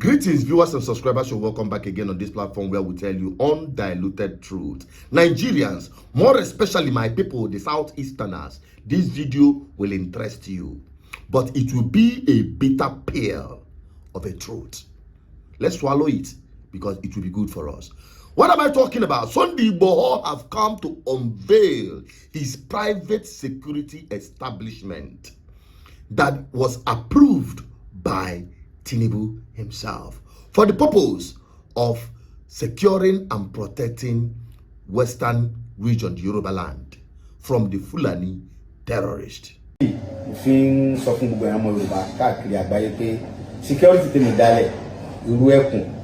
Greetings, viewers and subscribers. You're welcome back again on this platform where we tell you undiluted truth. Nigerians, more especially my people, the Southeasterners, this video will interest you, but it will be a bitter pill of a truth. Let's swallow it because it will be good for us. What am I talking about? Igboho have come to unveil his private security establishment that was approved by Tinubu himself for the purpose of securing and protecting Western region, the Yoruba land, from the Fulani terrorists.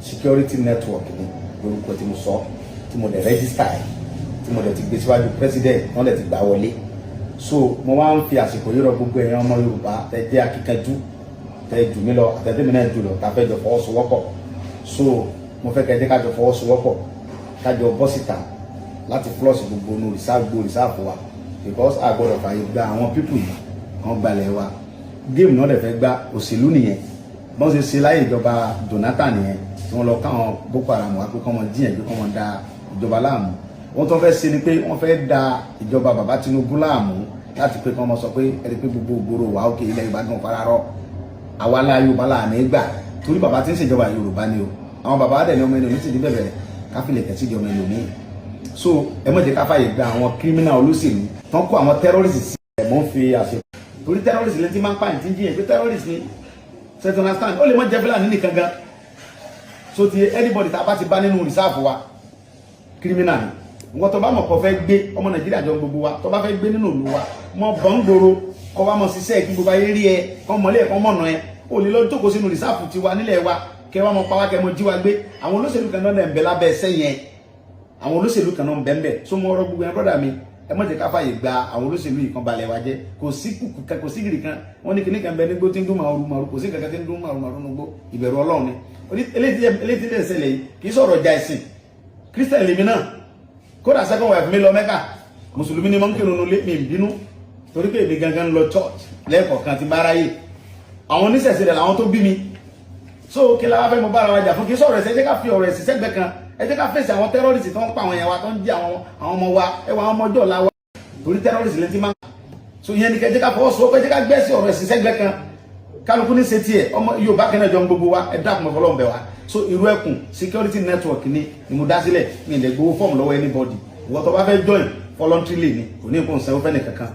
Security network lórúkọ tí mo sọ tí mo dẹ̀ register tí mo dẹ̀ ti gbé síwájú president wọ́n dẹ̀ ti gbà wọlé. So mo wá ń fi àsìkò yìí rọ̀ gbogbo èèyàn ọmọ Yorùbá tẹ́ jẹ́ akíkanjú tẹ́ jù mí lọ àtẹ̀tẹ̀ mi náà jù lọ tá fẹ́ jọ fọwọ́sowọ́pọ̀. So mo fẹ́ kẹ́ jẹ́ ká jọ fọwọ́sowọ́pọ̀ ká jọ bọ́ síta láti flush gbogbo no reserve wa because a gbọ́dọ̀ fààyè gba àwọn people yìí wọ́n gbalẹ̀ wa game náà dẹ̀ fẹ́ gba òṣèlú nìyẹn bọ́n ṣe ṣe láyé ìjọba Jonathan nìyẹn tí wọ́n lọ káwọn Boko Haram wá pé kọ́mọ díẹ̀ bí kọ́mọ da ìjọba láàmú wọ́n tó fẹ́ ṣe ni pé wọ́n fẹ́ da ìjọba bàbá Tinubu láàmú láti pé kọ́mọ sọ pé ẹni pé gbogbo ògbóró wa òkè ilẹ̀ Ìbàdàn fararọ́ àwa la Yorùbá láàmú gbà torí bàbá tí ń ṣèjọba Yorùbá ni o àwọn bàbá dẹ̀ ní ọmọ ẹni ti di bẹ̀bẹ̀ káfílẹ̀ kẹ̀sí di ọmọ ẹni òní so ẹ mọ̀ jẹ́ ká fàyè gba àwọn criminal olóṣèlú tán kó àwọn terrorists sí ẹ̀ mọ́ fi àṣẹ torí terrorists lẹ́tí máa ń pààyàn tí ń jiyàn pé terrorists ni set understand ó lè mọ jẹ Fúlàní nìkan gan so ti anybody tá bá ti bá nínú reserve wa criminal ni nǹkan tó bá mọ̀ kó fẹ́ gbé ọmọ Nàìjíríà jọ gbogbo wa tó bá fẹ́ gbé nínú ìlú wa mọ bọ́ngboro kó wá mọ ṣiṣẹ́ kí gbogbo ayé rí ẹ kọ́ mọ́lé ẹ̀kọ́ mọ̀nà ẹ ó lè lọ jókòó sínú reserve ti wa nílẹ̀ wa kẹ́ wá mọ pa wá kẹ́ mọ jí wa gbé àwọn olóṣèlú kan náà ń bẹ lábẹ́ ẹsẹ̀ yẹn àwọn olóṣèlú kan náà ń bẹ ń bẹ so mo rọ gbogbo yẹn brother mi ẹ mọ̀ jẹ́ ká fàyè gba àwọn olóṣèlú yìí kan balẹ̀ wa jẹ́ kò sí kùkù kan kò sí gìrì kan wọ́n ní kíní kan bẹ nígbó tí ń dún màrú kò sí kankan tí ń dún màrú nígbó ìbẹ̀rù Ọlọ́run ni eléyìí tí ń ṣẹlẹ̀ yìí kì í sọ̀rọ̀ ọjà ẹ̀sìn Christian lèmi náà kódà second wife mi lọ Mẹ́kà mùsùlùmí ni mo ń kírun nulẹ̀ mi ń bínú torí pé èmi gangan lọ church lẹ́ẹ̀kọ̀ọ̀kan ti bára yé àwọn oníṣẹ̀ṣe rẹ̀ làwọn tó bí mi so kí la wá fẹ́ mo bára wa jà fún kì í sọ̀rọ̀ ẹ̀sìn ẹ jẹ́ ká fi ọ̀rọ̀ ẹ̀sìn sẹ́gbẹ̀ẹ́ kan ẹ jẹ́ ká fèsì àwọn terrorists tó ń pa àwọn èèyàn wa tó ń jí àwọn ọmọ wa ẹwà àwọn ọmọ ọjọ́ ọ̀la wa torí terrorists lè ti máa so ìyẹn ni kẹjẹ́ ká fọwọ́sowọ́pọ̀ ẹ jẹ́ ká gbẹ́sì ọ̀rọ̀ ẹ̀sìn sẹ́gbẹ́ kan kálukú ní ṣe tiẹ̀ ọmọ Yorùbá kan náà jọ ń gbogbo wa ẹ dákun ọ̀fọlọ́run bẹ̀ wá so irú ẹkùn security network ni mo dá sílẹ̀ mi ì lè gbowó fọ́ọ̀mù lọ́wọ́ anybody ìwọ tó bá fẹ́ join voluntarily ni kò ní nǹkan sẹ́wọ́ fẹ́ni kankan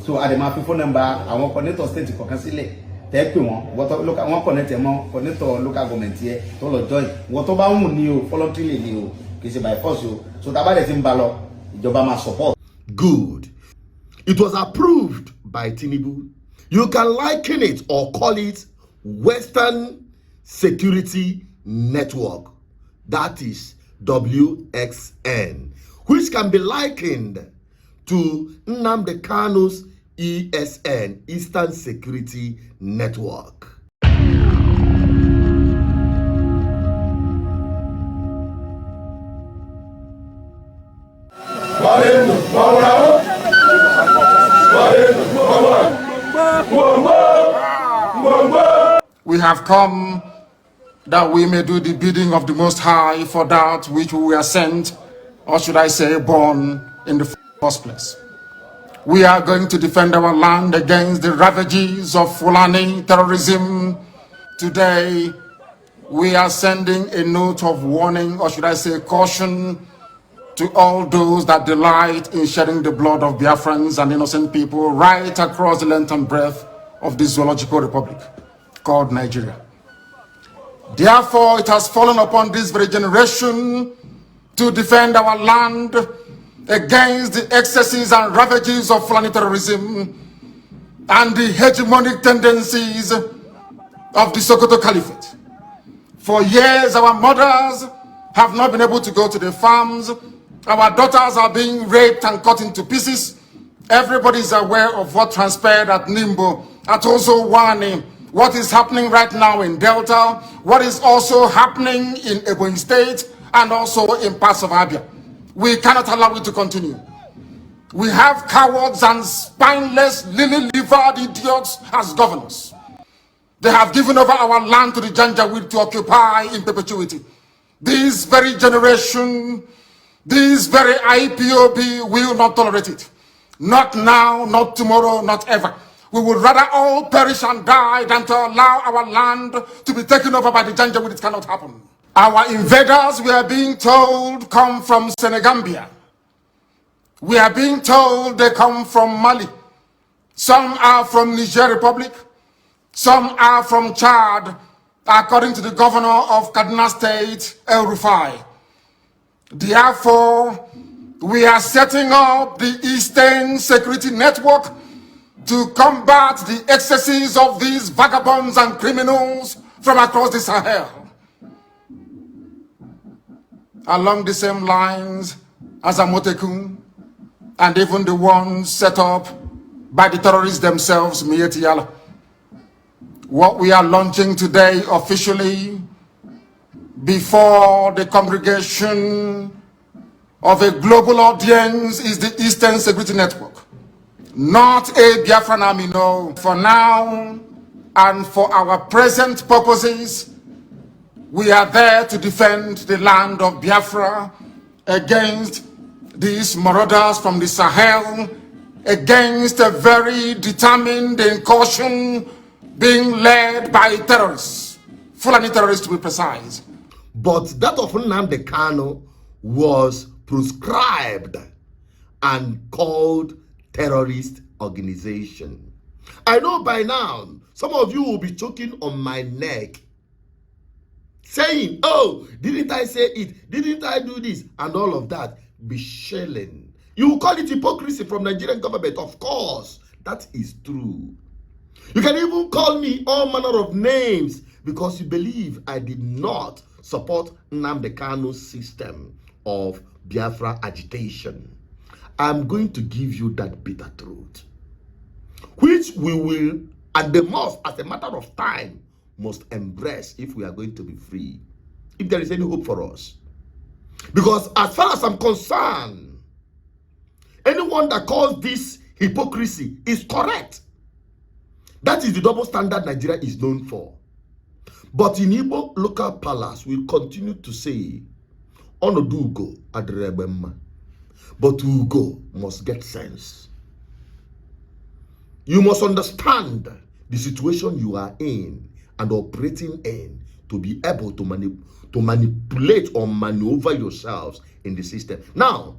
so àdè máa fi phone number àwọn coordinator state kọ̀ọ̀kan sílẹ̀ tẹ́ pè wọ́n wọ́n connect ẹ̀ mọ́ coordinator local government yẹ tó lọ join ìwọ tó bá wù ní o voluntarily ni o kì í ṣe by force o so tá a bá dẹ̀ ti ń ba lọ ìjọba máa support. Good. It was approved by Tinubu. You can liken it or call it Western Security Network. That is WXN, which can be likened to Nnamdi Kanu's ESN, Eastern Security Network. We have come that we may do the bidding of the Most High for that which we were sent, or should I say born, in the first place. We are going to defend our land against the ravages of Fulani terrorism. Today, we are sending a note of warning, or should I say caution, to all those that delight in shedding the blood of Biafrans and innocent people right across the length and breadth of this zoological republic called Nigeria. Therefore, it has fallen upon this very generation to defend our land against the excesses and ravages of Fulani terrorism and the hegemonic tendencies of the Sokoto Caliphate. For years, our mothers have not been able to go to the farms. Our daughters are being raped and cut into pieces. Everybody is aware of what transpired at Nimbo, at Ozowani, what is happening right now in Delta, what is also happening in Ebonyi State, and also in parts of Abia. We cannot allow it to continue. We have cowards and spineless, lily-livered idiots as governors. They have given over our land to the Janjaweed to occupy in perpetuity. This very generation, this very IPOB will not tolerate it. Not now, not tomorrow, not ever. We would rather all perish and die than to allow our land to be taken over by the Janjaweed. It cannot happen. Our invaders, we are being told, come from Senegambia. We are being told they come from Mali. Some are from Niger Republic. Some are from Chad, according to the governor of Kaduna State, El Rufai. Therefore, we are setting up the Eastern Security Network to combat the excesses of these vagabonds and criminals from across the Sahel. Along the same lines as Amotekun, and even the ones set up by the terrorists themselves, Mieti Yala. What we are launching today officially before the congregation of a global audience is the Eastern Security Network. Not a Biafran army, no. For now and for our present purposes, we are there to defend the land of Biafra against these marauders from the Sahel, against a very determined incursion being led by terrorists, Fulani terrorists to be precise. But that of Nnamdi Kanu was proscribed and called terrorist organization. I know by now, some of you will be choking on my neck, saying, oh, didn't I say it? Didn't I do this? And all of that. Be shelling. You will call it hypocrisy from Nigerian government. Of course, that is true. You can even call me all manner of names because you believe I did not support Nnamdi Kanu's system of Biafra agitation. I'm going to give you that bitter truth, which we will, at the most, as a matter of time, must embrace if we are going to be free, if there is any hope for us. Because as far as I'm concerned, anyone that calls this hypocrisy is correct. That is the double standard Nigeria is known for. But in Igbo local palace, we continue to say, Onodugo adrebemma. But Ugo must get sense. You must understand the situation you are in and operating in to be able to manipulate or maneuver yourselves in the system. Now,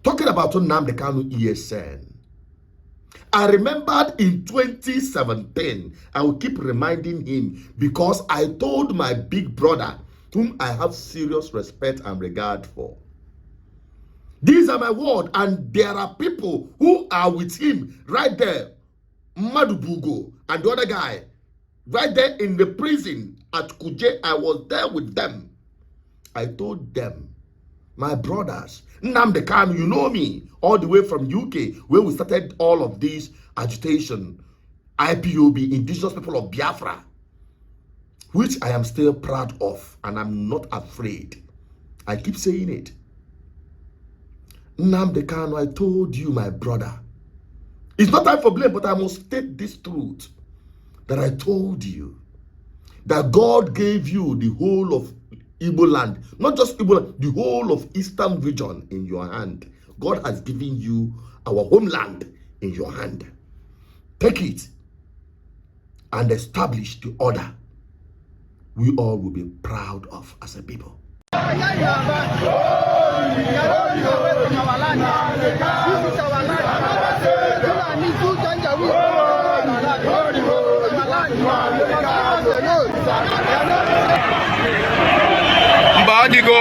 talking about Nnamdi Kanu ESN, I remembered in 2017, I will keep reminding him because I told my big brother, whom I have serious respect and regard for, these are my words, and there are people who are with him right there, Madubugo and the other guy, right there in the prison at Kuje. I was there with them. I told them, my brothers, Nnamdi Kanu, you know me, all the way from UK, where we started all of this agitation, IPOB, Indigenous People of Biafra, which I am still proud of, and I'm not afraid. I keep saying it. Nnamdi Kanu, I told you, my brother, it's not time for blame, but I must state this truth, that I told you that God gave you the whole of Igbo land, not just Igbo land, the whole of Eastern region in your hand. God has given you our homeland in your hand. Take it and establish the order we all will be proud of as a people. Adigo.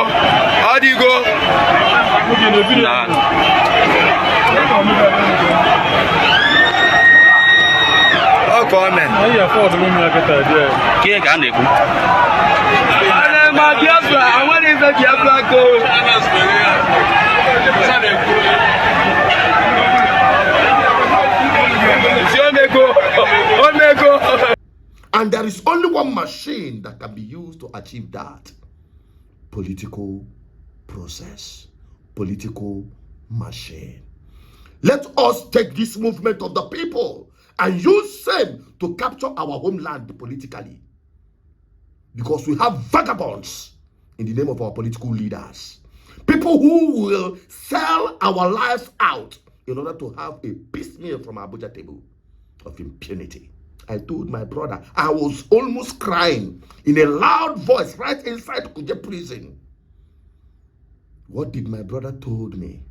Oh, comment. Kia can you? My Biafra, I want to Biafra go. And there is only one machine that can be used to achieve that. Political process, political machine. Let us take this movement of the people and use same to capture our homeland politically. Because we have vagabonds in the name of our political leaders. People who will sell our lives out in order to have a piecemeal from our Abuja table of impunity. I told my brother, I was almost crying in a loud voice right inside Kuje prison. What did my brother told me?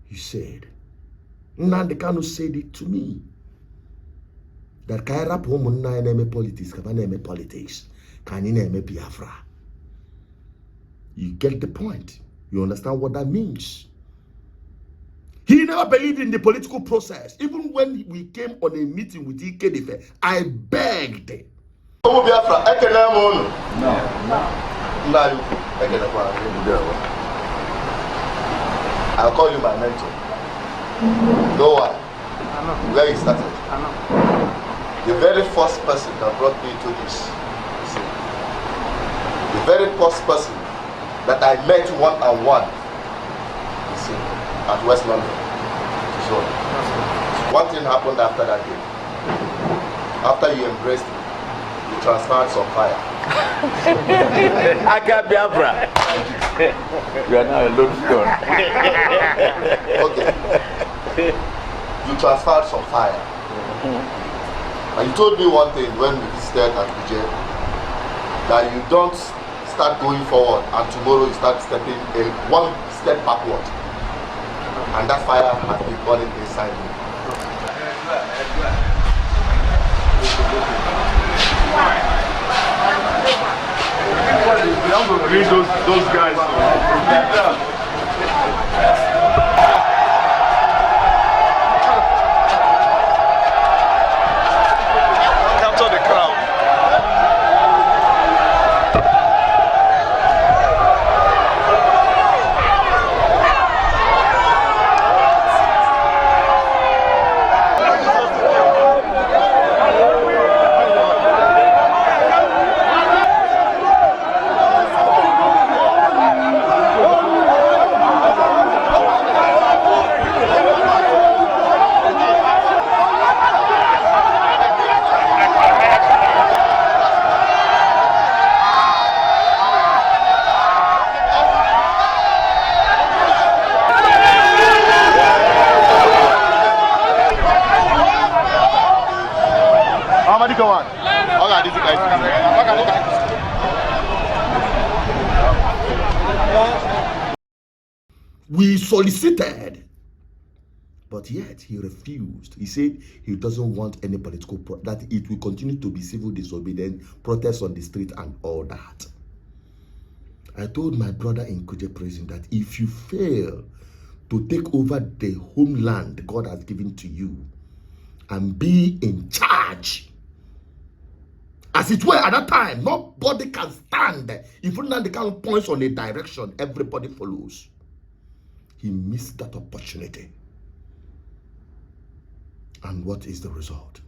He said, Nnamdi Kanu said it to me. That Kaira Pomuna name politics, Kavana politics, Kanina Biafra. You get the point. You understand what that means. He never believed in the political process. Even when we came on a meeting with Ikedefe, I begged. I'll call you my mentor. Know why? Where you started. The very first person that brought me to this, the very first person that I met one-on-one, at West London. So, one thing happened after that day. After you embraced me, you transferred some fire. I got Biafra. You are now a lone stone. Okay. You transferred some fire. And you told me one thing when we visited at Kuje, that you don't start going forward and tomorrow you start stepping one step backward. And that fire has been burning inside me. We have to bring those guys. Capture the crowd. We solicited, but yet he refused. He said he doesn't want any political that it will continue to be civil disobedience, protests on the street and all that. I told my brother in Kuje prison that if you fail to take over the homeland God has given to you and be in charge, as it were at that time, nobody can stand. If Nnamdi Kanu points on a direction, everybody follows. He missed that opportunity. And what is the result?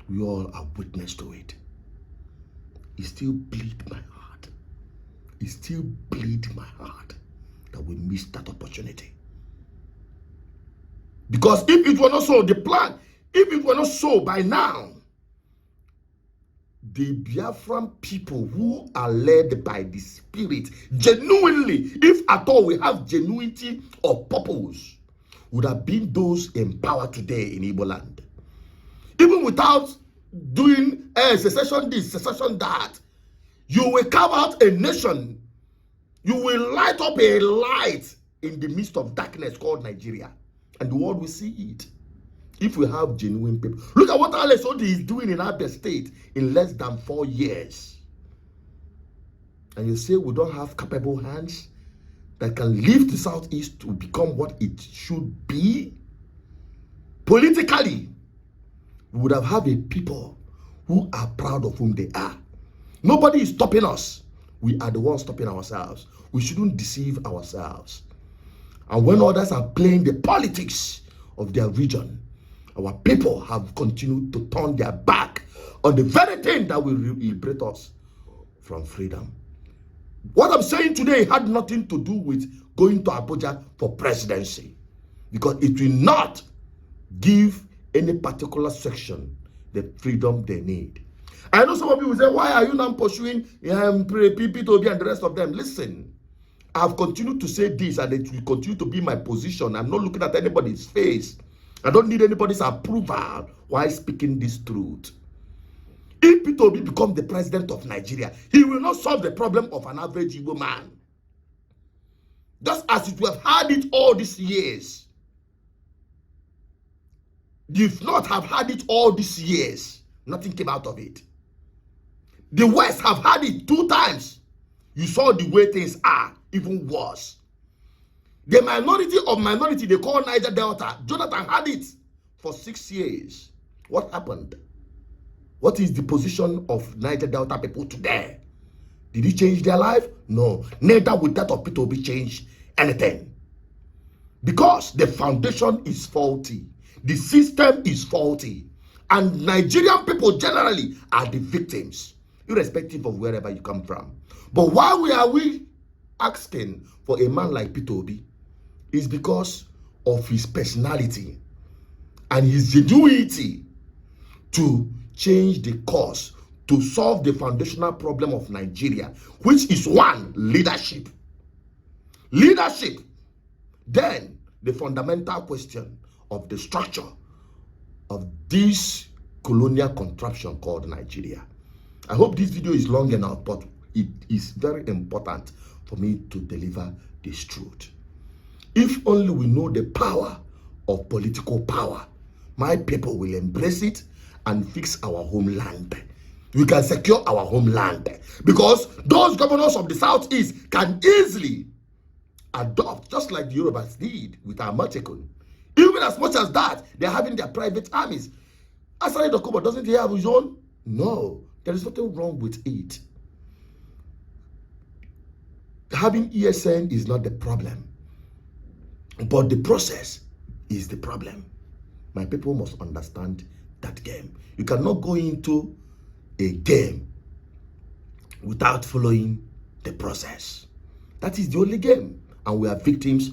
We all are witness to it. It still bleeds my heart. It still bleeds my heart that we missed that opportunity. Because if it were not so, the plan, if it were not so by now, the Biafran people who are led by the Spirit, genuinely, if at all we have genuinity of purpose, would have been those in power today in Igbo land. Even without doing secession this, secession that, you will carve out a nation. You will light up a light in the midst of darkness called Nigeria. And the world will see it. If we have genuine people. Look at what Alex Odi is doing in Abia State in less than 4 years. And you say we don't have capable hands that can lift the Southeast to become what it should be? Politically, we would have a people who are proud of whom they are. Nobody is stopping us. We are the ones stopping ourselves. We shouldn't deceive ourselves. And when others are playing the politics of their region, our people have continued to turn their back on the very thing that will liberate us from freedom. What I'm saying today had nothing to do with going to Abuja for presidency, because it will not give any particular section the freedom they need. I know some of you will say, why are you now pursuing P2B and the rest of them? Listen, I have continued to say this, and it will continue to be my position. I'm not looking at anybody's face. I don't need anybody's approval while speaking this truth. If P2B becomes the president of Nigeria, he will not solve the problem of an average Igbo man. Just as we have had it all these years. If not have had it all these years, nothing came out of it. The West have had it 2 times. You saw the way things are, even worse. The minority of minority they call Niger Delta, Jonathan had it for 6 years. What happened? What is the position of Niger Delta people today? Did it change their life? No. Neither would that of P2B change anything. Because the foundation is faulty. The system is faulty. And Nigerian people generally are the victims, irrespective of wherever you come from. But why are we asking for a man like P2B? Is because of his personality and his genuity to change the course, to solve the foundational problem of Nigeria, which is one, leadership. Leadership. Then the fundamental question of the structure of this colonial contraption called Nigeria. I hope this video is long enough, but it is very important for me to deliver this truth. If only we know the power of political power, my people will embrace it and fix our homeland. We can secure our homeland because those governors of the Southeast can easily adopt, just like the Yorubas did with Amatekun. Even as much as that, they're having their private armies. Asari Dokubo, doesn't he have his own? No, there is nothing wrong with it. Having ESN is not the problem, but the process is the problem. My people must understand that game. You cannot go into a game without following the process. That is the only game, and we are victims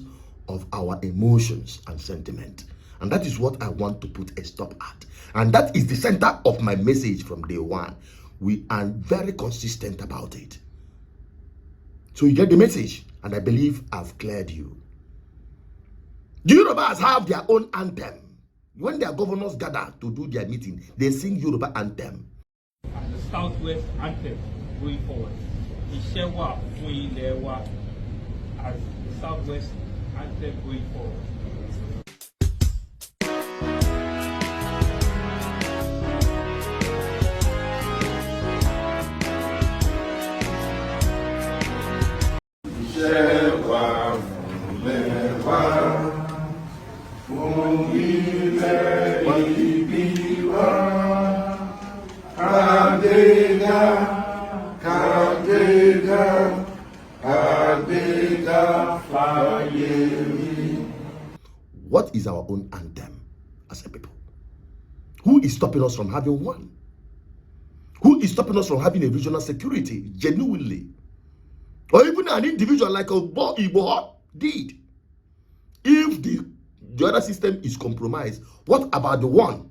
of our emotions and sentiment. And that is what I want to put a stop at. And that is the center of my message from day one. We are very consistent about it. So you get the message, and I believe I've cleared you. The Yorubas have their own anthem. When their governors gather to do their meeting, they sing Yoruba anthem. And the Southwest anthem going forward. Ishewa Fuilewa as the Southwest anthem going forward. What is our own anthem as a people? Who is stopping us from having one? Who is stopping us from having a regional security genuinely? Or even an individual like Igboho did. If the other system is compromised, what about the one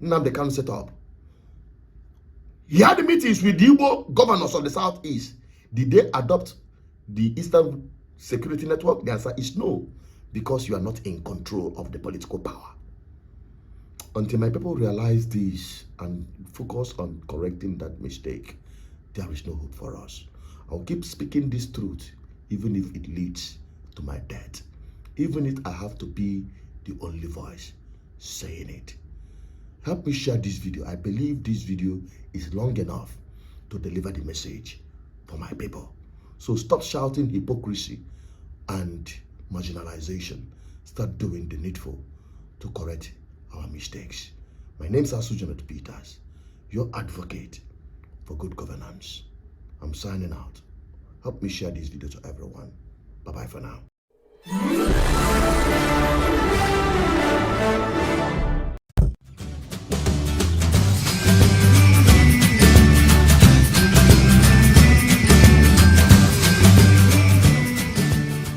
Nnamdi Kanu set up? He had meetings with the Igbo governors of the Southeast. Did they adopt the Eastern Security Network? The answer is no, because you are not in control of the political power. Until my people realize this and focus on correcting that mistake, there is no hope for us. I'll keep speaking this truth, even if it leads to my death. Even if I have to be the only voice saying it. Help me share this video. I believe this video is long enough to deliver the message for my people. So stop shouting hypocrisy and marginalization. Start doing the needful to correct our mistakes. My name is Asujanot Peters, your advocate for good governance. I'm signing out. Help me share this video to everyone. Bye-bye for now.